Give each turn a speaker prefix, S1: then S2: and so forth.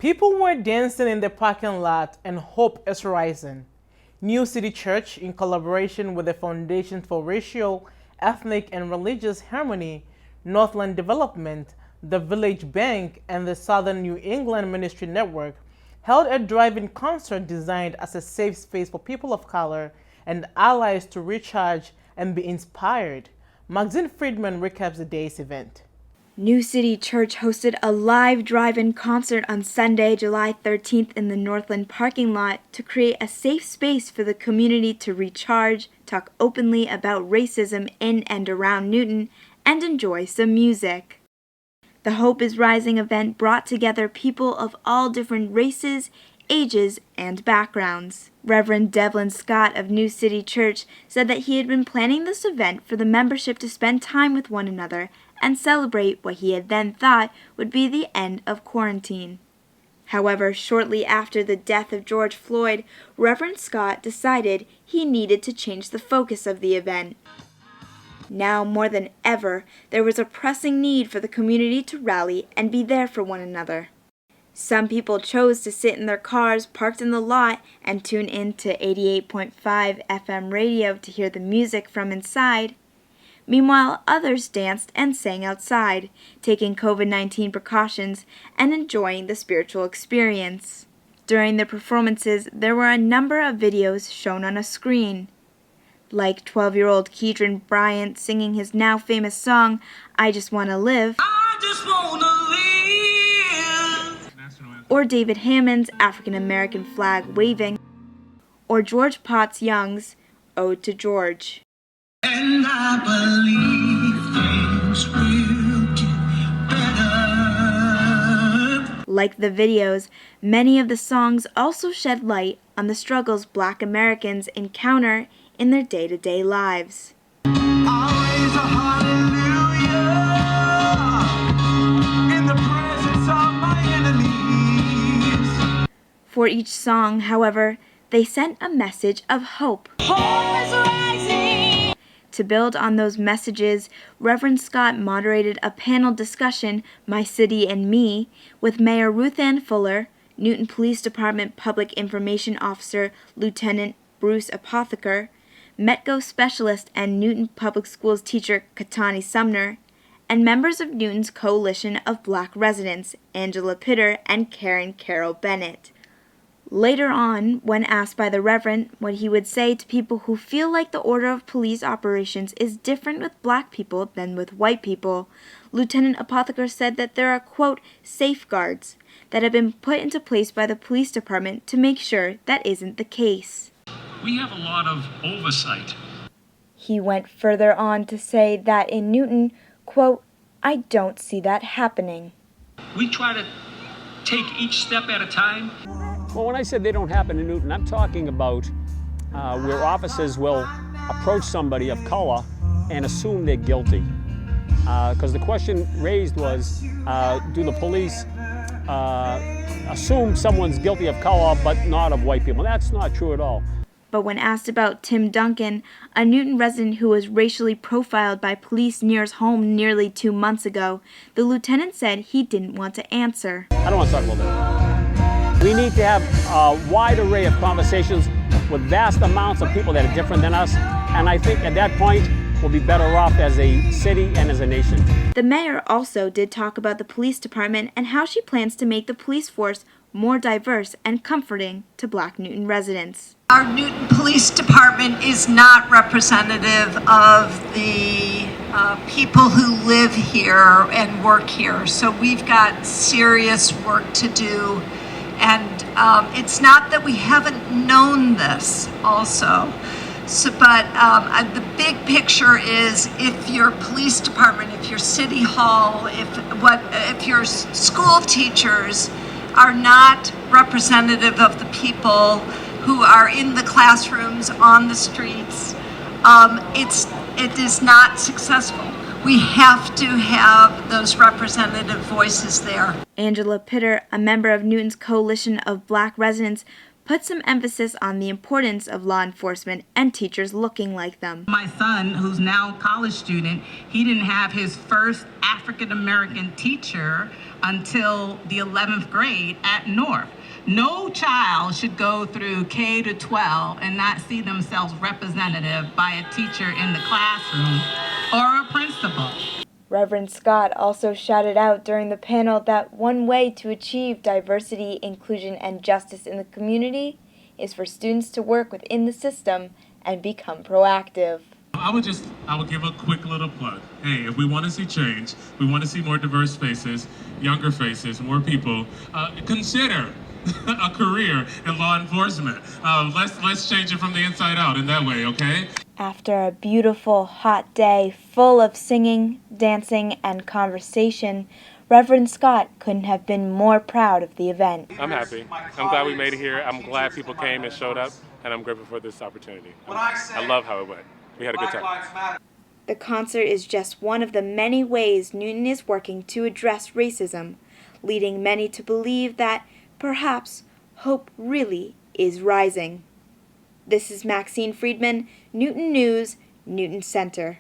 S1: People were dancing in the parking lot and hope is rising. NewCity Church, in collaboration with the Foundation for Racial, Ethnic, and Religious Harmony, Northland Development, the Village Bank, and the Southern New England Ministry Network, held a drive-in concert designed as a safe space for people of color and allies to recharge and be inspired. Maxine Friedman recaps the day's event.
S2: NewCity Church hosted a live drive-in concert on Sunday, July 13th in the Northland parking lot to create a safe space for the community to recharge, talk openly about racism in and around Newton, and enjoy some music. The Hope is Rising event brought together people of all different races, ages, and backgrounds. Reverend Devlin Scott of NewCity Church said that he had been planning this event for the membership to spend time with one another and celebrate what he had then thought would be the end of quarantine. However, shortly after the death of George Floyd, Reverend Scott decided he needed to change the focus of the event. Now more than ever, there was a pressing need for the community to rally and be there for one another. Some people chose to sit in their cars parked in the lot and tune in to 88.5 FM radio to hear the music from inside. Meanwhile, others danced and sang outside, taking COVID-19 precautions and enjoying the spiritual experience. During the performances, there were a number of videos shown on a screen, like 12-year-old Keedron Bryant singing his now famous song, I Just Wanna Live,
S3: I just wanna live,
S2: or David Hammond's African-American flag waving, or George Potts Young's Ode to George.
S3: and I believe things will get better.
S2: Like the videos, many of the songs also shed light on the struggles Black Americans encounter in their day-to-day lives.
S3: I'll raise a hallelujah in the presence of my enemies.
S2: For each song, however, they sent a message of hope.
S3: Hope is rising.
S2: To build on those messages, Reverend Scott moderated a panel discussion, My City and Me, with Mayor Ruth Ann Fuller, Newton Police Department Public Information Officer Lieutenant Bruce Apotheker, Metco Specialist and Newton Public Schools teacher Katani Sumner, and members of Newton's Coalition of Black Residents, Angela Pitter and Karen Carroll Bennett. Later on, when asked by the Reverend what he would say to people who feel like the order of police operations is different with Black people than with white people, Lieutenant Apotheker said that there are, quote, safeguards that have been put into place by the police department to make sure that isn't the case.
S4: We have a lot of oversight.
S2: He went further on to say that in Newton, quote, I don't see that happening.
S4: We try to take each step at a time.
S5: Well, when I said they don't happen in Newton, I'm talking about where officers will approach somebody of color and assume they're guilty. Because the question raised was, do the police assume someone's guilty of color but not of white people? That's not true at all.
S2: But when asked about Tim Duncan, a Newton resident who was racially profiled by police near his home nearly 2 months ago, the lieutenant said he didn't want to answer.
S5: I don't want to talk about that. We need to have a wide array of conversations with vast amounts of people that are different than us, and I think at that point we'll be better off as a city and as a nation.
S2: The mayor also did talk about the police department and how she plans to make the police force more diverse and comforting to Black Newton residents.
S6: Our Newton Police Department is not representative of the people who live here and work here. So we've got serious work to do. And it's not that we haven't known this also. So, but the big picture is if your police department, if your city hall, if your school teachers are not representative of the people who are in the classrooms, on the streets, it is not successful. We have to have those representative voices there.
S2: Angela Pitter, a member of Newton's Coalition of Black Residents, put some emphasis on the importance of law enforcement and teachers looking like them.
S7: My son, who's now a college student, he didn't have his first African American teacher until the 11th grade at North. No child should go through K to 12 and not see themselves represented by a teacher in the classroom or a principal.
S2: Reverend Scott also shouted out during the panel that one way to achieve diversity, inclusion, and justice in the community is for students to work within the system and become proactive.
S8: I would give a quick little plug. Hey, if we want to see change, we want to see more diverse faces, younger faces, more people, consider a career in law enforcement. Let's change it from the inside out in that way, okay?
S2: After a beautiful, hot day full of singing, dancing, and conversation, Reverend Scott couldn't have been more proud of the event.
S9: I'm happy. I'm glad we made it here. I'm glad people came and showed up, and I'm grateful for this opportunity. I love how it went. We had a good time.
S2: The concert is just one of the many ways Newton is working to address racism, leading many to believe that perhaps hope really is rising. This is Maxine Friedman, Newton News, Newton Center.